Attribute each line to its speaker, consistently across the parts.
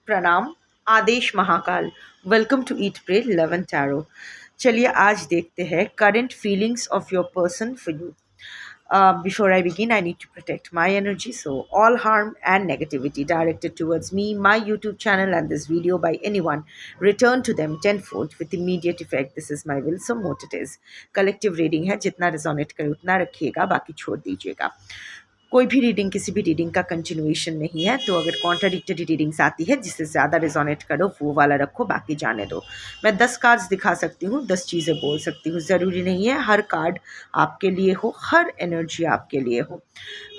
Speaker 1: प्रणाम। आदेश Mahakal. Welcome to eat pray love and tarot. चलिए आज देखते हैं current feelings of your person for you. Before I begin, I need to protect my energy. So, all harm and negativity directed towards me, my YouTube channel, and this video by anyone, return to them tenfold with immediate effect. This is my will, so mote it is. Collective reading है, जितना resonate करे उतना रखिएगा, बाकी छोड़ दीजिएगा. कोई भी रीडिंग किसी भी रीडिंग का कंटिन्यूएशन नहीं है, तो अगर कॉन्ट्राडिक्टरी रीडिंग्स आती है जिससे ज़्यादा रिजोनेट करो वो वाला रखो, बाकी जाने दो. मैं 10 कार्ड्स दिखा सकती हूँ, 10 चीज़ें बोल सकती हूँ. ज़रूरी नहीं है हर कार्ड आपके लिए हो, हर एनर्जी आपके लिए हो.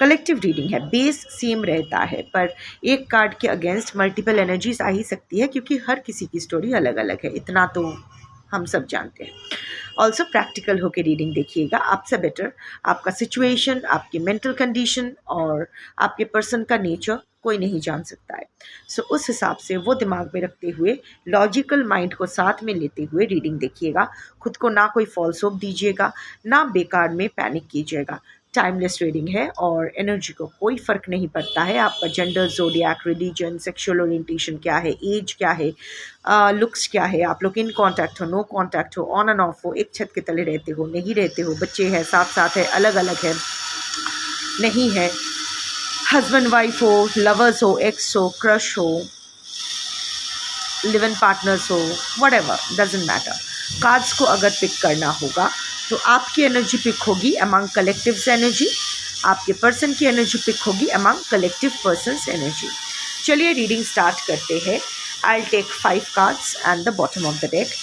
Speaker 1: कलेक्टिव रीडिंग है, बेस सेम रहता है, पर एक कार्ड के अगेंस्ट मल्टीपल एनर्जीज आ ही सकती है क्योंकि हर किसी की स्टोरी अलग अलग है, इतना तो हम सब जानते हैं. ऑल्सो प्रैक्टिकल होकर रीडिंग देखिएगा, आपसे बेटर आपका सिचुएशन, आपकी मेंटल कंडीशन और आपके पर्सन का नेचर कोई नहीं जान सकता है. सो उस हिसाब से वो दिमाग में रखते हुए, लॉजिकल माइंड को साथ में लेते हुए रीडिंग देखिएगा. खुद को ना कोई फॉल्स होप दीजिएगा, ना बेकार में पैनिक कीजिएगा. टाइमलेस रीडिंग है और एनर्जी को कोई फ़र्क नहीं पड़ता है. आपका gender, zodiac, religion, sexual orientation क्या है, एज क्या है, लुक्स क्या है, आप लोग इन कांटेक्ट हो, नो कांटेक्ट हो, ऑन एंड ऑफ हो, एक छत के तले रहते हो, नहीं रहते हो, बच्चे हैं, साथ साथ है, अलग अलग है, नहीं है, हस्बैंड वाइफ हो, लवर्स हो, एक्स हो, क्रश हो, लिव इन पार्टनर्स हो, व्हाटएवर, डजंट मैटर. कार्ड्स को अगर पिक करना होगा तो आपकी एनर्जी पिक होगी अमंग कलेक्टिव्स एनर्जी, आपके पर्सन की एनर्जी पिक होगी अमंग कलेक्टिव पर्सन्स एनर्जी. चलिए रीडिंग स्टार्ट करते हैं. I will take 5 cards and the bottom of the deck.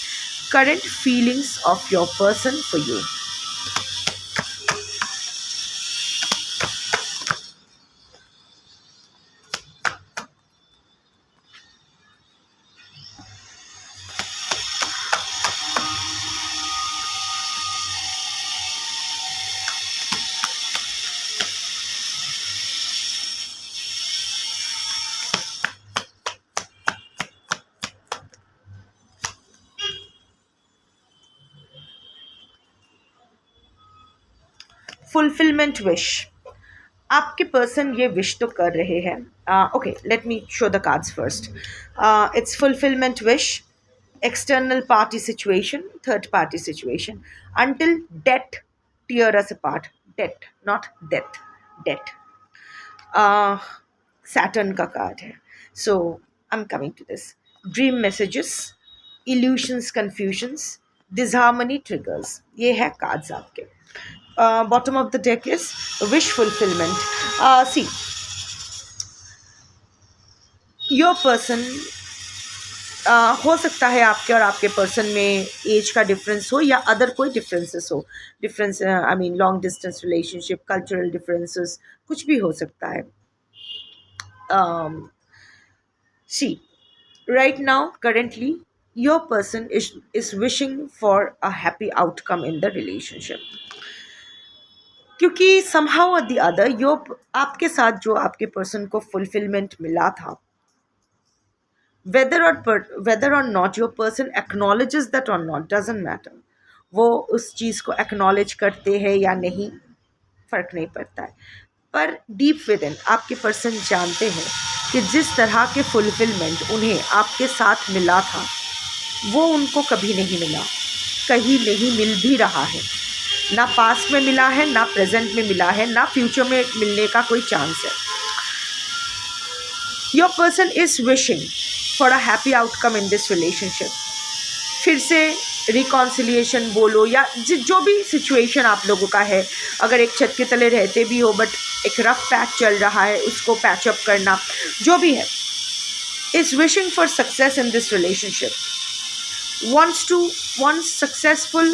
Speaker 1: Current feelings of your person for you. Fulfilment wish. आपके person ये wish तो कर रहे हैं. Okay, let me show the cards first. It's fulfilment wish, external party situation, third party situation, until death tear us apart. Death, not death, death. Saturn का card है. So I'm coming to this. Dream messages, illusions, confusions, disharmony triggers. ये है cards आपके. Bottom of the deck is wish fulfillment. See, your person, हो सकता है आपके और आपके पर्सन में एज का डिफरेंस हो या अदर कोई डिफरेंसेस हो. Difference I mean long distance relationship, cultural differences, कुछ भी हो सकता है. See, right now currently your person is wishing for a happy outcome in the relationship, क्योंकि समहाउ और द अदर आपके साथ जो आपके पर्सन को फुलफिलमेंट मिला था, whether or not your person acknowledges that or not doesn't matter. वो उस चीज़ को acknowledge करते हैं या नहीं, फ़र्क नहीं पड़ता है, पर डीप विद इन आपके पर्सन जानते हैं कि जिस तरह के फुलफिलमेंट उन्हें आपके साथ मिला था वो उनको कभी नहीं मिला, कहीं नहीं मिल भी रहा है. ना पास्ट में मिला है, ना प्रेजेंट में मिला है, ना फ्यूचर में मिलने का कोई चांस है. Your person is wishing for a happy outcome in this relationship. फिर से रिकॉन्सिलिएशन बोलो या जो भी सिचुएशन आप लोगों का है, अगर एक छत के तले रहते भी हो बट एक रफ पैच चल रहा है, उसको पैचअप करना, जो भी है, is wishing for success in this relationship, wants successful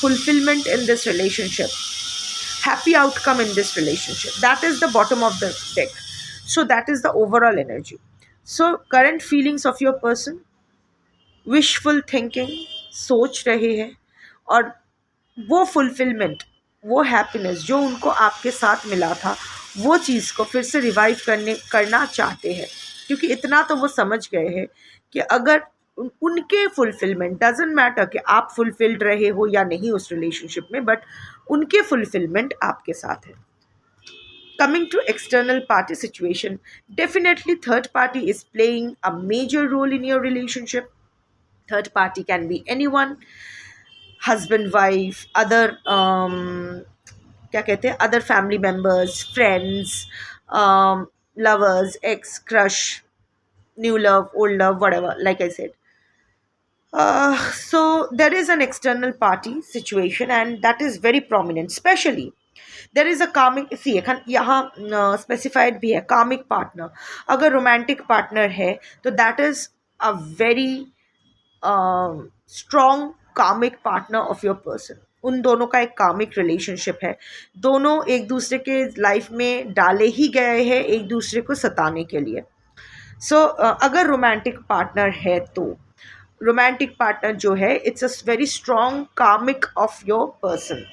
Speaker 1: fulfillment in this relationship, happy outcome in this relationship. That is the bottom of the deck. So that is the overall energy. So current feelings of your person, wishful thinking, सोच रहे हैं, और वो fulfillment, वो happiness जो उनको आपके साथ मिला था, वो चीज़ को फिर से रिवाइव करना चाहते हैं, क्योंकि इतना तो वो समझ गए हैं कि अगर उनके फुलफिलमेंट, डजेंट मैटर कि आप फुलफिल्ड रहे हो या नहीं उस रिलेशनशिप में, बट उनके फुलफिलमेंट आपके साथ है. Coming to external party situation, definitely third party is playing a major role in your relationship. Third party can be anyone, husband, wife, other क्या कहते हैं, other family members, friends, lovers, ex, crush, new love, old love, whatever, like I said. So there is an external party situation and that is very prominent, especially there is a karmic, see यहाँ specified भी है karmic partner. अगर romantic partner है तो that is a very strong karmic partner of your person. उन दोनों का एक कार्मिक रिलेशनशिप है, दोनों एक दूसरे के लाइफ में डाले ही गए हैं एक दूसरे को सताने के लिए. सो अगर रोमांटिक पार्टनर है तो रोमांटिक पार्टनर जो है इट्स अ वेरी स्ट्रॉन्ग कार्मिक ऑफ योर पर्सन.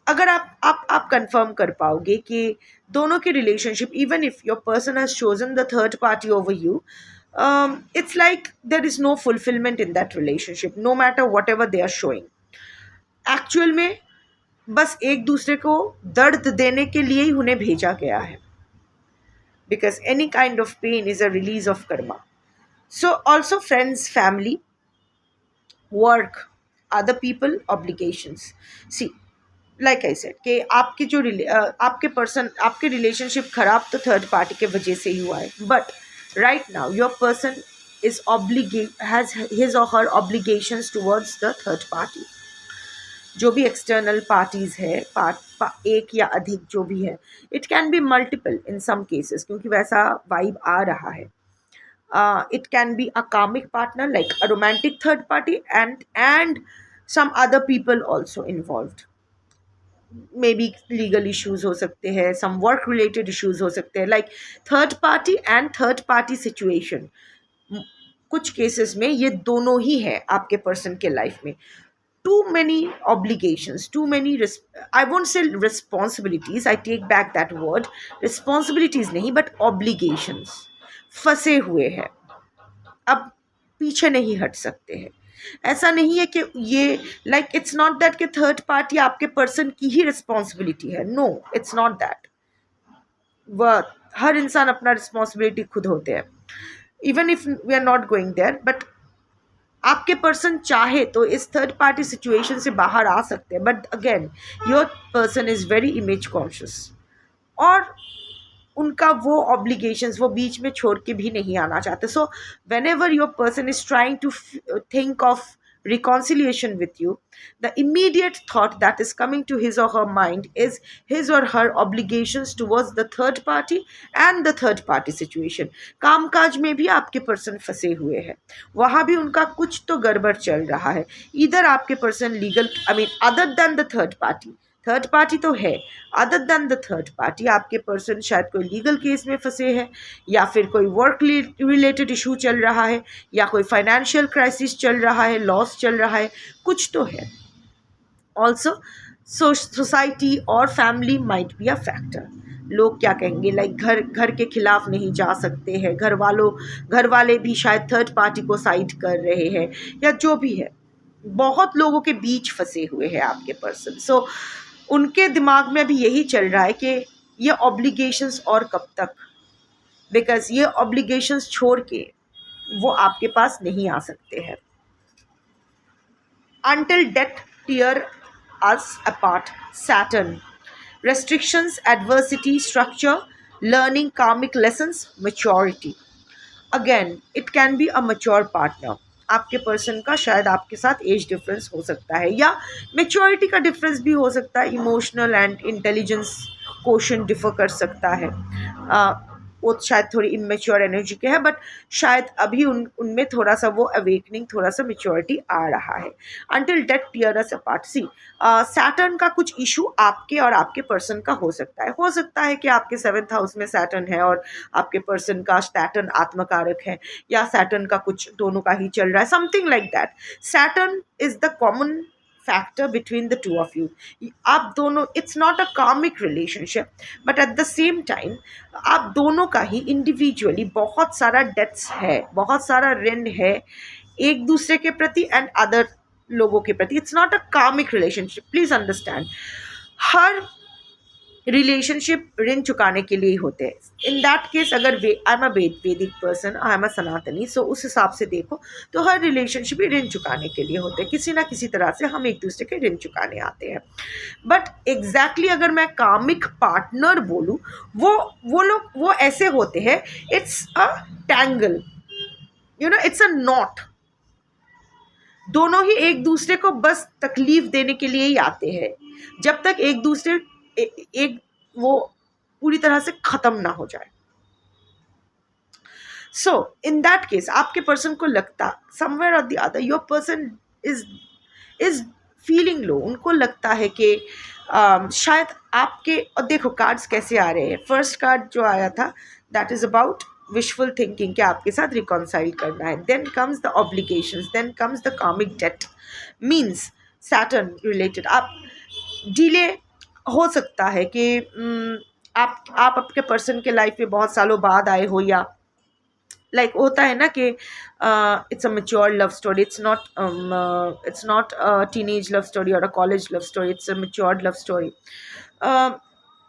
Speaker 1: अगर आप कंफर्म कर पाओगे कि दोनों की relationship, even if your person has chosen the third party over you, it's like there is no fulfillment in that relationship no matter whatever they are showing. Actual में बस एक दूसरे को दर्द देने के लिए ही उन्हें भेजा गया है, because any kind of pain is a release of karma. So also friends, family, work, other people, obligations. See, like I said कि आपकी जो आपके पर्सन, आपके रिलेशनशिप खराब तो थर्ड पार्टी के वजह से ही हुआ है, but right now your person is has his or her obligations towards the third party. जो भी external parties है, एक या अधिक जो भी है, it can be multiple in some cases क्योंकि वैसा vibe आ रहा है. It can be a karmic partner like a romantic third party and some other people also involved. Maybe legal issues हो सकते हैं, some work related issues हो सकते हैं, like third party and third party situation. कुछ cases में ये दोनों ही है आपके पर्सन के लाइफ में. Too many obligations, too many I won't say responsibilities, I take back that word. Responsibilities नहीं but obligations फंसे हुए हैं, अब पीछे नहीं हट सकते हैं. ऐसा नहीं है कि ये लाइक इट्स नॉट दैट कि थर्ड पार्टी आपके पर्सन की ही रिस्पॉन्सिबिलिटी है. No, it's not that. वह हर इंसान अपना रिस्पॉन्सिबिलिटी खुद होते हैं, even if we are not going there. But आपके पर्सन चाहे तो इस थर्ड पार्टी सिचुएशन से बाहर आ सकते हैं, but again your person is very image conscious और उनका वो ऑब्लिगेशंस वो बीच में छोड़ के भी नहीं आना चाहते. So whenever your person is trying to think of reconciliation with you, the immediate thought that is coming to his or her mind is his or her obligations towards the third party and the third party situation. काम काज में भी आपके person फंसे हुए हैं, वहाँ भी उनका कुछ तो गड़बड़ चल रहा है. इधर आपके person legal, I mean other than the third party, third party तो है, other than the third party आपके पर्सन शायद कोई लीगल केस में फंसे हैं, या फिर कोई वर्क रिलेटेड इशू चल रहा है, या कोई फाइनेंशियल क्राइसिस चल रहा है, लॉस चल रहा है, कुछ तो है. ऑल्सो सोसाइटी और family might be a factor. लोग क्या कहेंगे, लाइक घर के खिलाफ नहीं जा सकते हैं, घर वाले भी शायद थर्ड पार्टी को साइड कर रहे हैं, या जो भी है, बहुत लोगों के बीच फंसे हुए हैं आपके पर्सन. सो उनके दिमाग में भी यही चल रहा है कि ये ऑब्लिगेशंस और कब तक, बिकॉज ये ऑब्लिगेशंस छोड़ के वो आपके पास नहीं आ सकते हैं. Until death tear us apart. Saturn. Restrictions, adversity, structure, learning karmic lessons, maturity. Again, it can be a mature partner. आपके पर्सन का शायद आपके साथ एज डिफरेंस हो सकता है, या मेच्योरिटी का डिफरेंस भी हो सकता है, emotional and intelligence quotient differ कर सकता है. वो शायद थोड़ी इमेच्योर एनर्जी के है, बट शायद अभी उनमें थोड़ा सा वो अवेकनिंग, थोड़ा सा मेच्योरिटी आ रहा है. अंटिल डेथ टियर अस अपार्ट. सी, सैटर्न का कुछ इशू आपके और आपके पर्सन का हो सकता है कि आपके 7th हाउस में सैटर्न है और आपके पर्सन का सैटर्न आत्मकारक है, या सैटर्न का कुछ दोनों का ही चल रहा है, something like that. Saturn is the common factor between the two of you. आप दोनों, it's not a karmic relationship, but at the same time आप दोनों का ही individually बहुत सारा डेट्स है, बहुत सारा ऋण है एक दूसरे के प्रति एंड अदर लोगों के प्रति. It's not a karmic relationship, please understand. Her relationship ऋण चुकाने के लिए ही होते हैं। इन दैट केस अगर आई एम अ वैदिक पर्सन, आई एम अ सनातनी, सो उस हिसाब से देखो तो हर रिलेशनशिप ही ऋण चुकाने के लिए होते हैं। किसी ना किसी तरह से हम एक दूसरे के ऋण चुकाने आते हैं। बट एग्जैक्टली अगर मैं कामिक पार्टनर बोलूँ, वो लोग वो ऐसे होते हैं, it's a tangle, it's a not. दोनों ही एक दूसरे को बस तकलीफ देने के लिए ही आते हैं, जब तक एक दूसरे एक वो पूरी तरह से खत्म ना हो जाए। सो इन दैट केस आपके पर्सन को लगता समवेयर और the other your person is feeling low. उनको लगता है कि शायद आपके, और देखो कार्ड्स कैसे आ रहे हैं। फर्स्ट कार्ड जो आया था that is about wishful thinking, कि आपके साथ रिकॉन्साइल करना है। Then comes the obligations, then comes the karmic debt, means Saturn related. आप डिले हो सकता है कि आप आपके पर्सन के लाइफ में बहुत सालों बाद आए हो, या लाइक होता है ना कि it's a mature love story, it's not a teenage love story or a college love story, it's a mature love story.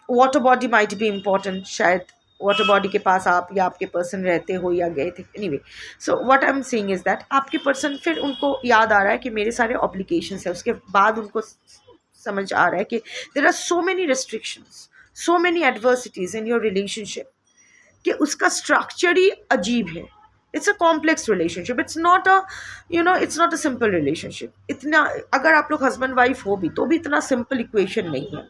Speaker 1: Water body might be important, शायद वाटर बॉडी के पास आप या आपके पर्सन रहते हो या गए थे। Anyway, so what I am saying is that आपके पर्सन फिर उनको याद आ रहा है कि मेरे सारे ऑब्लिगेशंस है, उसके बाद उनको समझ आ रहा है कि there are so many restrictions, so many adversities in your relationship, कि उसका स्ट्रक्चर ही अजीब है। It's a complex relationship, it's not a simple relationship. इतना अगर आप लोग हस्बैंड वाइफ हो भी तो भी इतना सिंपल इक्वेशन नहीं है।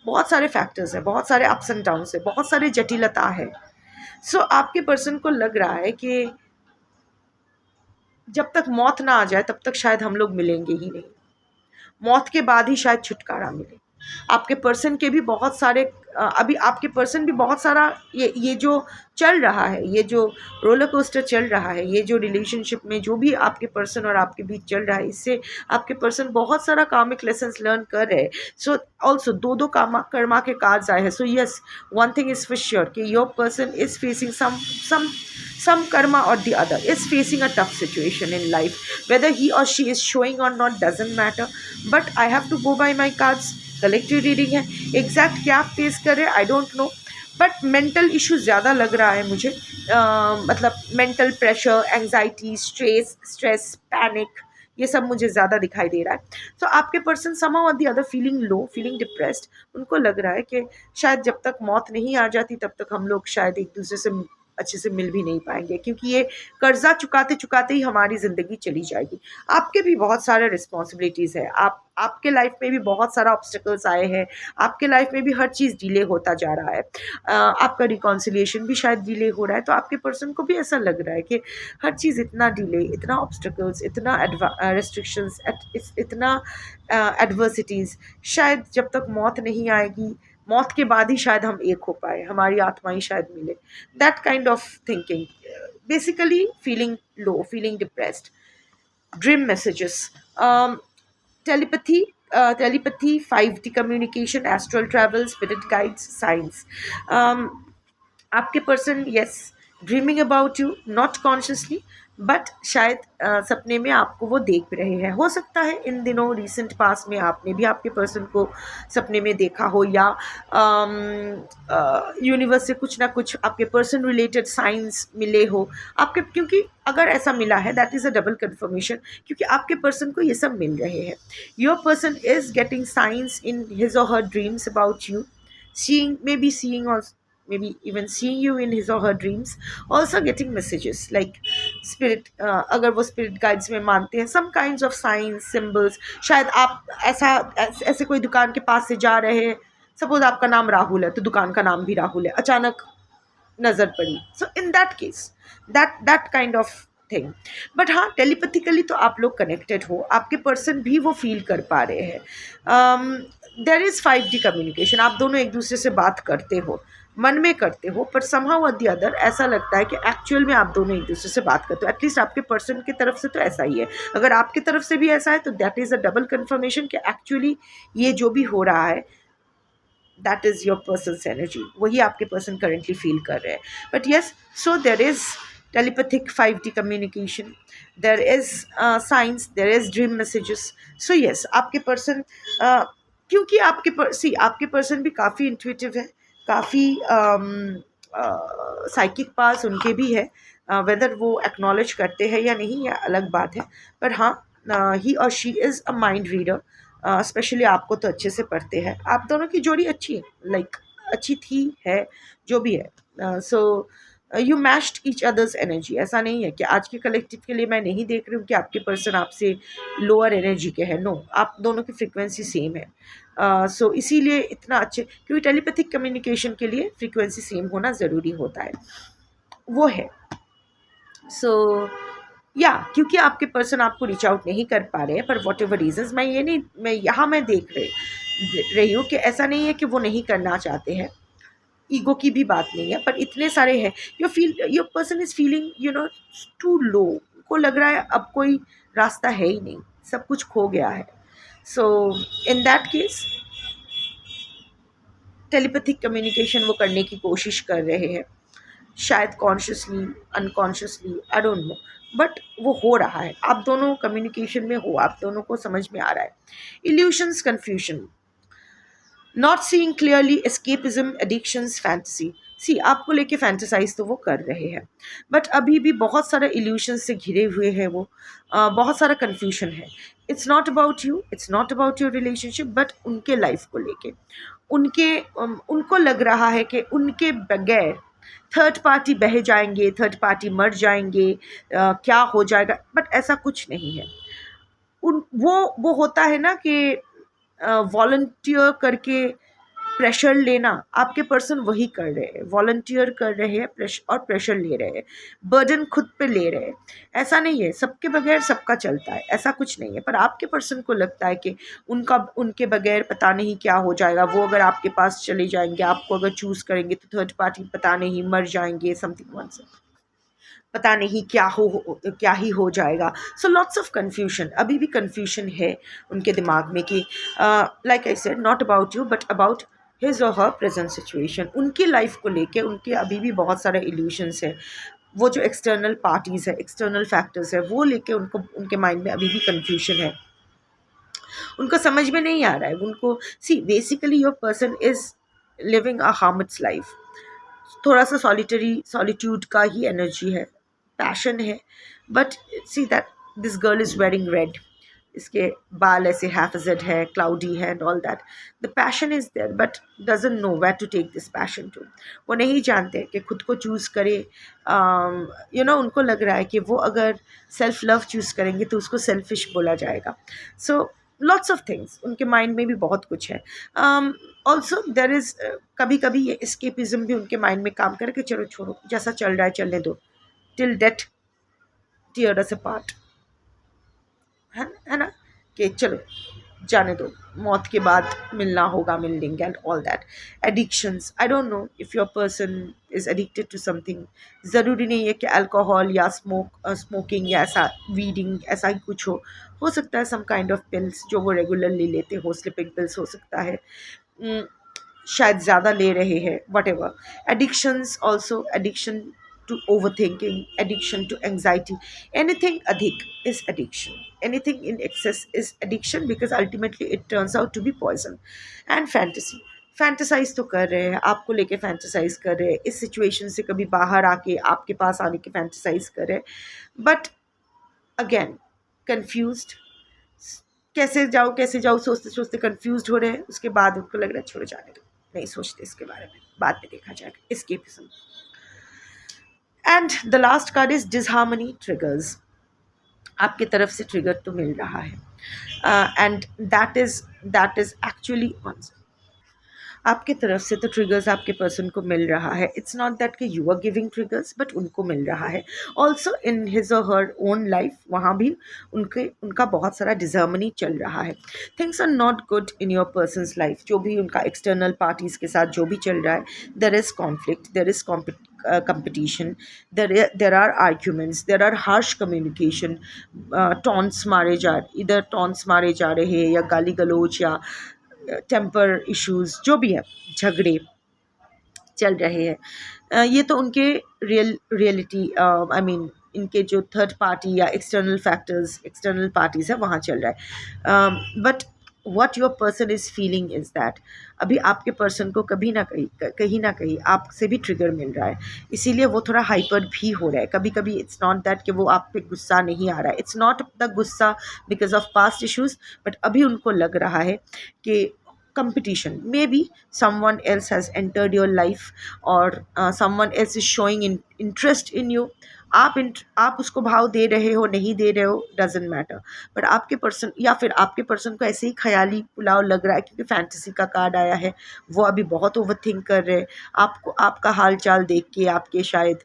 Speaker 1: बहुत सारे फैक्टर्स हैं, बहुत सारे अप्स एंड डाउन्स है, बहुत सारे जटिलता है। सो आपके पर्सन को लग रहा है कि जब तक मौत ना आ जाए तब तक शायद हम लोग मिलेंगे ही नहीं, मौत के बाद ही शायद छुटकारा मिले। आपके पर्सन के भी बहुत सारे अभी आपके पर्सन भी बहुत सारा ये जो चल रहा है, ये जो रोलर कोस्टर चल रहा है, ये जो रिलेशनशिप में जो भी आपके पर्सन और आपके बीच चल रहा है, इससे आपके पर्सन बहुत सारा कार्मिक लेसन्स लर्न कर रहे हैं। सो ऑल्सो दो कर्मा के कार्ड्स आए हैं। So yes, one thing is for sure कि your person is facing some karma or the other, is facing a tough situation in life. Whether he or she is showing or not doesn't matter, but I have to go by my cards. Collective reading है, exact क्या face कर रहे हैं आई don't know, but mental issue ज़्यादा लग रहा है मुझे। मतलब mental pressure, anxiety, stress, panic, ये सब मुझे ज़्यादा दिखाई दे रहा है। तो आपके person somehow or the other feeling low, feeling depressed. उनको लग रहा है कि शायद जब तक मौत नहीं आ जाती तब तक हम लोग शायद एक दूसरे से अच्छे से मिल भी नहीं पाएंगे, क्योंकि ये कर्जा चुकाते चुकाते ही हमारी ज़िंदगी चली जाएगी। आपके भी बहुत सारे रिस्पॉन्सिबिलिटीज़ है, आपके लाइफ में भी बहुत सारा ऑब्स्टिकल्स आए हैं, आपके लाइफ में भी हर चीज़ डिले होता जा रहा है। आपका रिकॉन्सिलिएशन भी शायद डिले हो रहा है। तो आपके पर्सन को भी ऐसा लग रहा है कि हर चीज़ इतना डिले, इतना ऑब्स्टिकल्स, इतना रेस्ट्रिक्शंस, इतना एडवर्सिटीज़, शायद जब तक मौत नहीं आएगी, मौत के बाद ही शायद हम एक हो पाए, हमारी आत्मा ही शायद मिले। That kind of thinking, basically feeling low, feeling depressed. Dream messages, telepathy, 5D communication, astral travel, spirit guides, signs. आपके person yes dreaming about you, not consciously, but शायद सपने में आपको वो देख रहे हैं। हो सकता है इन दिनों रिसेंट पास में आपने भी आपके पर्सन को सपने में देखा हो, या यूनिवर्स से कुछ ना कुछ आपके पर्सन रिलेटेड साइंस मिले हो आपके, क्योंकि अगर ऐसा मिला है that is a double confirmation, क्योंकि आपके पर्सन को ये सब मिल रहे हैं। Your person is getting signs in his or her dreams about you, maybe even seeing you in his or her dreams, also getting messages like spirit, अगर वो spirit guides में मानते हैं, some kinds of signs, symbols। शायद आप ऐसे कोई दुकान के पास से जा रहे हैं, सपोज आपका नाम राहुल है तो दुकान का नाम भी राहुल है, अचानक नज़र पड़ी। So in that case that kind of thing. But हाँ, टेलीपैथिकली तो आप लोग कनेक्टेड हो, आपके पर्सन भी वो फील कर पा रहे हैं। देयर इज़ 5D कम्युनिकेशन, आप दोनों एक दूसरे से बात करते हो, मन में करते हो, पर समहाउ और द अदर ऐसा लगता है कि एक्चुअल में आप दोनों एक दूसरे से बात करते हो। एटलीस्ट आपके पर्सन की तरफ से तो ऐसा ही है। अगर आपकी तरफ से भी ऐसा है तो that is a double confirmation कि एक्चुअली ये जो भी हो रहा है that is your person's energy, वही आपके पर्सन करेंटली फील कर रहे हैं। But yes, so there is telepathic 5D communication, there is signs, there is dream messages. So yes, आपके पर्सन क्योंकि आपके पर्सन भी काफ़ी इंट्यूटिव है, काफ़ी साइकिक पास उनके भी है। वेदर वो एक्नॉलेज करते हैं या नहीं, यह अलग बात है। पर हाँ, ही और she is a mind reader. Specially आपको तो अच्छे से पढ़ते हैं। आप दोनों की जोड़ी अच्छी है, लाइक अच्छी थी, है, जो भी है। So you matched each others energy. ऐसा नहीं है कि आज के कलेक्टिव के लिए मैं नहीं देख रही हूँ कि आपके पर्सन आपसे लोअर एनर्जी के हैं। नो, आप दोनों की फ्रिक्वेंसी सेम है। सो इसीलिए इतना अच्छे, क्योंकि टेलीपैथिक कम्युनिकेशन के लिए फ्रिक्वेंसी सेम होना ज़रूरी होता है, वो है। सो या क्योंकि आपके पर्सन आपको रीच आउट नहीं कर पा रहे हैं, पर वॉट एवर रीजन्स, मैं देख रही हूँ कि ऐसा नहीं है कि वो नहीं करना चाहते हैं। ईगो की भी बात नहीं है, पर इतने सारे हैं। Your person is feeling too low. को लग रहा है अब कोई रास्ता है ही नहीं, सब कुछ खो गया है। So in that case telepathic communication वो करने की कोशिश कर रहे हैं, शायद consciously, unconsciously, I don't know, but वो हो रहा है। आप दोनों कम्युनिकेशन में हो, आप दोनों को समझ में आ रहा है। Illusions, confusion, not seeing clearly, escapism, addictions, fantasy. See आपको लेके फैंटेसाइज तो वो कर रहे हैं, बट अभी भी बहुत सारा इल्यूशन से घिरे हुए हैं वो। बहुत सारा कन्फ्यूजन है। It's not about you, it's not about your relationship, but उनके लाइफ को लेके उनको लग रहा है कि उनके बगैर थर्ड पार्टी बह जाएंगे, थर्ड पार्टी मर जाएंगे, क्या हो जाएगा। बट ऐसा कुछ नहीं है। वो होता है ना कि वॉलंटियर करके प्रेशर लेना, आपके पर्सन वही कर रहे हैं, वॉलंटियर कर रहे हैं, और प्रेशर ले रहे हैं, बर्डन खुद पे ले रहे हैं। ऐसा नहीं है सबके बगैर सबका चलता है, ऐसा कुछ नहीं है। पर आपके पर्सन को लगता है कि उनके बगैर पता नहीं क्या हो जाएगा। वो अगर आपके पास चले जाएंगे, आपको अगर चूज़ करेंगे, तो थर्ड पार्टी पता नहीं मर जाएंगे, समथिंग वन, पता नहीं क्या ही हो जाएगा। सो लॉट्स ऑफ कन्फ्यूजन, अभी भी कन्फ्यूजन है उनके दिमाग में कि like I said, not about you but about his or her present situation. उनकी लाइफ को लेके उनके अभी भी बहुत सारे इल्यूशंस है। वो जो एक्सटर्नल पार्टीज़ है, एक्सटर्नल फैक्टर्स है, वो लेके उनके माइंड में अभी भी कन्फ्यूजन है। उनको समझ में नहीं आ रहा है। उनको see basically your person is living a hermit's life. थोड़ा सा सॉलिट्यूड का ही एनर्जी है, पैशन है। But see that this girl is wearing red, इसके बाल ऐसे हैफजेड है, क्लाउडी है and all that. The passion is there but doesn't know where to take this passion to. वो नहीं जानते कि खुद को चूज़ करे। उनको लग रहा है कि वो अगर सेल्फ लव चूज़ करेंगे तो उसको सेल्फिश बोला जाएगा। सो लॉट्स ऑफ थिंग्स उनके माइंड में भी बहुत कुछ है। ऑल्सो देर इज़ कभी कभी ये एस्केपिज्म भी उनके माइंड में काम करे कि चलो छोड़ो, जैसा चल रहा है चलने दो, टिल डेथ टीयर अस अपार्ट, है ना, कि चलो जाने दो, मौत के बाद मिलना होगा, मिल लेंगे and all that. Addictions, I don't know if your person is addicted to something. ज़रूरी नहीं है कि अल्कोहल या स्मोकिंग या ऐसा वीडिंग ऐसा ही कुछ हो सकता है सम काइंड ऑफ पिल्स जो वो रेगुलरली लेते हो, स्लीपिंग पिल्स हो सकता है। शायद ज़्यादा ले रहे हैं, what ever. Addictions also, addiction to overthinking, addiction to anxiety. Anything adhik is addiction. Anything in excess is addiction because ultimately it turns out to be poison. And fantasy. Fantasise तो कर रहे हैं, आपको लेके फैंटेसाइज कर रहे हैं, इस सिचुएशन से कभी बाहर आके आपके पास आने के फैंटेसाइज कर रहे हैं। बट अगेन कन्फ्यूज्ड, कैसे जाऊँ सोचते सोचते कन्फ्यूज्ड हो रहे हैं। उसके बाद उनको लग रहा है छोड़ो जाने दो, नहीं सोचते इसके बारे में, बाद में देखा जाएगा। Escapism. And the last card is disharmony triggers. आपकी तरफ से ट्रिगर तो मिल रहा है एंड दैट इज एक्चुअली आपके तरफ से तो ट्रिगर्स आपके पर्सन को मिल रहा है। इट्स नॉट दैट कि you are giving triggers, but उनको मिल रहा है। Also in his or her own life, वहाँ भी उनका बहुत सारा डिजर्मनी चल रहा है। Things are not good in your person's life. जो भी उनका एक्सटर्नल पार्टीज़ के साथ जो भी चल रहा है, there is conflict, there is competition, there are arguments, there are harsh communication, taunts मारे जा रहे हैं, या गाली गलोच, या टेम्पर इश्यूज, जो भी है, झगड़े चल रहे हैं। ये तो उनके रियलिटी, आई मीन इनके जो थर्ड पार्टी या एक्सटर्नल फैक्टर्स, एक्सटर्नल पार्टीज़ है, वहाँ चल रहा है। But what your person is feeling is that अभी आपके पर्सन को कहीं ना कहीं आपसे भी ट्रिगर मिल रहा है, इसीलिए वो थोड़ा हाइपर भी हो रहा है कभी कभी. इट्स नॉट दैट कि वो आप पे गुस्सा नहीं आ रहा है, इट्स नॉट द गुस्सा because of past issues, but अभी उनको लग रहा है कि competition, maybe someone else has entered your life, or someone else is showing interest in you. आप उसको भाव दे रहे हो नहीं दे रहे हो डजेंट मैटर, बट आपके पर्सन या फिर आपके पर्सन को ऐसे ही ख्याली पुलाव लग रहा है क्योंकि फैंटेसी का कार्ड आया है. वो अभी बहुत ओवर थिंक कर रहे हैं आपको, आपका हाल चाल देख के, आपके शायद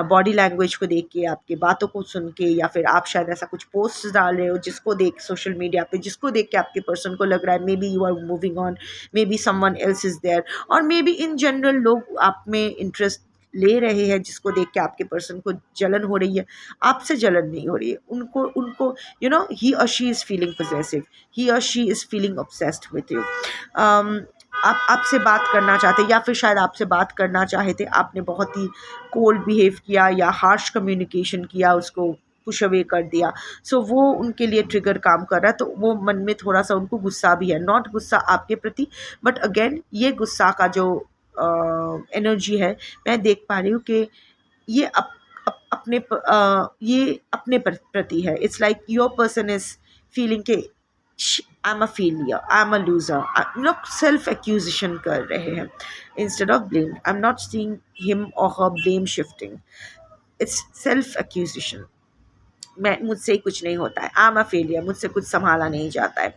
Speaker 1: बॉडी लैंग्वेज को देख के, आपके बातों को सुन के, या फिर आप शायद ऐसा कुछ पोस्ट डाल रहे हो जिसको देख सोशल मीडिया पे, जिसको देख के आपके पर्सन को लग रहा है maybe you are moving on, maybe someone else is there, और मे बी इन जनरल लोग आप में इंटरेस्ट ले रहे हैं जिसको देख के आपके पर्सन को जलन हो रही है. आपसे जलन नहीं हो रही है, उनको उनको यू नो ही और शी इज़ फीलिंग पोजेसिव, ही और she is feeling obsessed with you. आप आपसे बात करना चाहते, या फिर शायद आपसे बात करना चाहे थे, आपने बहुत ही कोल्ड बिहेव किया या हार्श कम्युनिकेशन किया, उसको पुश अवे कर दिया. सो वो उनके लिए ट्रिगर काम कर रहा है, तो वो मन में थोड़ा सा उनको गुस्सा भी है, नॉट गुस्सा आपके प्रति, बट अगेन ये गुस्सा का जो एनर्जी है, मैं देख पा रही हूँ कि ये ये अपने प्रति है. It's like your person is feeling के I am a failure, I am a loser, लोग सेल्फ एक्यूजिशन कर रहे हैं instead of blame. I am not seeing him or her blame shifting, it's self accusation. मैं मुझसे ही कुछ नहीं होता है, आई एम अ फेलियर, मुझसे कुछ संभाला नहीं जाता है.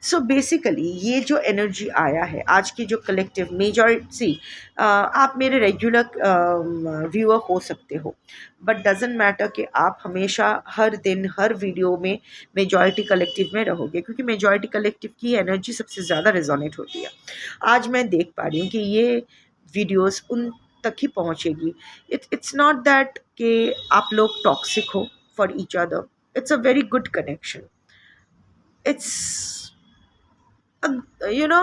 Speaker 1: सो बेसिकली ये जो एनर्जी आया है आज की जो कलेक्टिव मेजॉरिटी, आप मेरे रेगुलर व्यूअर हो सकते हो, बट डजेंट मैटर कि आप हमेशा हर दिन हर वीडियो में मेजॉरिटी कलेक्टिव में रहोगे, क्योंकि मेजॉरिटी कलेक्टिव की एनर्जी सबसे ज़्यादा रेजोनेट होती है. आज मैं देख पा रही हूँ कि ये वीडियोस उन तक ही पहुँचेगी. इट्स नॉट दैट कि आप लोग टॉक्सिक हो for each other. It's a very good connection. It's you know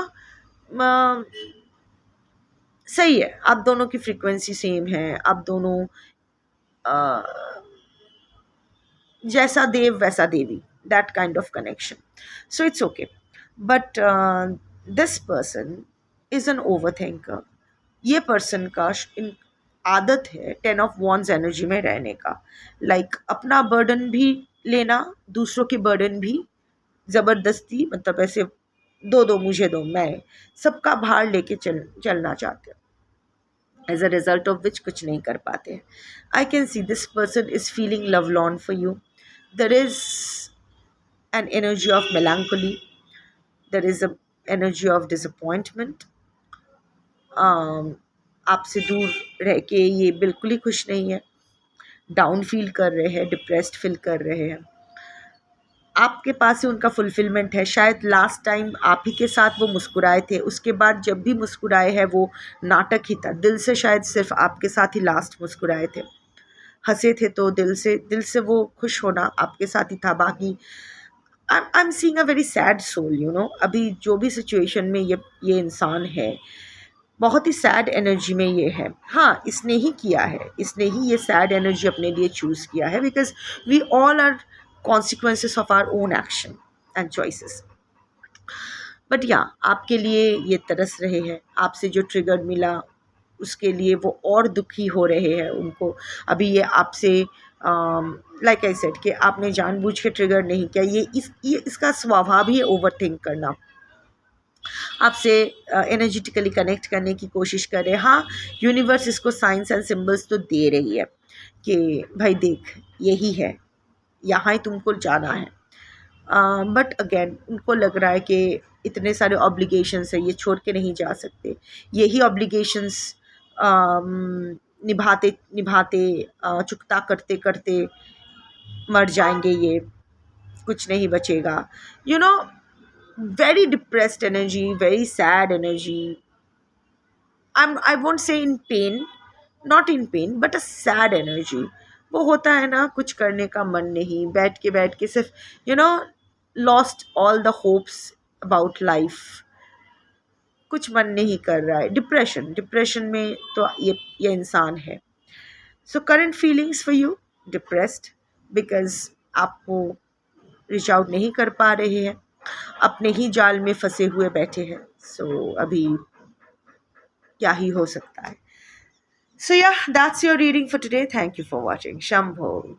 Speaker 1: सही है, आप दोनों की फ्रीक्वेंसी सेम है, आप दोनों जैसा देव वैसा देवी, that kind of connection. So it's okay. But this person is an overthinker. ये पर्सन का आदत है 10 ऑफ वॉन्ड्स एनर्जी में रहने का, लाइक अपना बर्डन भी लेना, दूसरों की बर्डन भी ज़बरदस्ती, मतलब ऐसे दो दो मुझे दो, मैं सबका भार लेके चलना चाहते हैं, as a result of which कुछ नहीं कर पाते. I can see this person is feeling lovelorn for you. There is an energy of melancholy, there is a energy of disappointment. आपसे दूर रह के ये बिल्कुल ही खुश नहीं है, डाउन फील कर रहे हैं, डिप्रेस्ड फील कर रहे हैं. आपके पास ही उनका फुलफिलमेंट है. शायद लास्ट टाइम आप ही के साथ वो मुस्कुराए थे, उसके बाद जब भी मुस्कुराए हैं वो नाटक ही था. दिल से शायद सिर्फ आपके साथ ही लास्ट मुस्कुराए थे, हंसे थे तो दिल से वो खुश होना आपके साथ ही था. बाकी I am seeing a very sad soul, you know. अभी जो भी सिचुएशन में ये इंसान है, बहुत ही सैड एनर्जी में ये है. हाँ, इसने ही किया है, इसने ही ये सैड एनर्जी अपने लिए चूज़ किया है, because we all are consequences of our own action and choices. But या आपके लिए ये तरस रहे हैं, आपसे जो ट्रिगर मिला उसके लिए वो और दुखी हो रहे हैं. उनको अभी ये आपसे लाइक आई सेड कि आपने जानबूझ के ट्रिगर नहीं किया, ये इसका स्वभाव ही है ओवर थिंक करना. आपसे एनर्जेटिकली कनेक्ट करने की कोशिश कर रहे हैं. हाँ, यूनिवर्स इसको साइंस एंड सिंबल्स तो दे रही है कि भाई देख यही है, यहाँ ही तुमको जाना है. बट अगेन उनको लग रहा है कि इतने सारे ऑब्लिगेशंस है, ये छोड़ के नहीं जा सकते. यही ऑब्लिगेशंस निभाते निभाते चुकता करते करते मर जाएंगे, ये कुछ नहीं बचेगा. You know, very depressed energy, very sad energy. I won't say in pain, not in pain, but a sad energy. वो होता है ना, कुछ करने का मन नहीं, बैठ के सिर्फ lost all the hopes about life. कुछ मन नहीं कर रहा है. डिप्रेशन में तो ये इंसान है. So current feelings for you, depressed, because आपको रीच आउट नहीं कर पा रहे हैं. अपने ही जाल में फंसे हुए बैठे हैं। सो अभी क्या ही हो सकता है। So yeah, that's your reading for today. Thank you for watching. Shambho.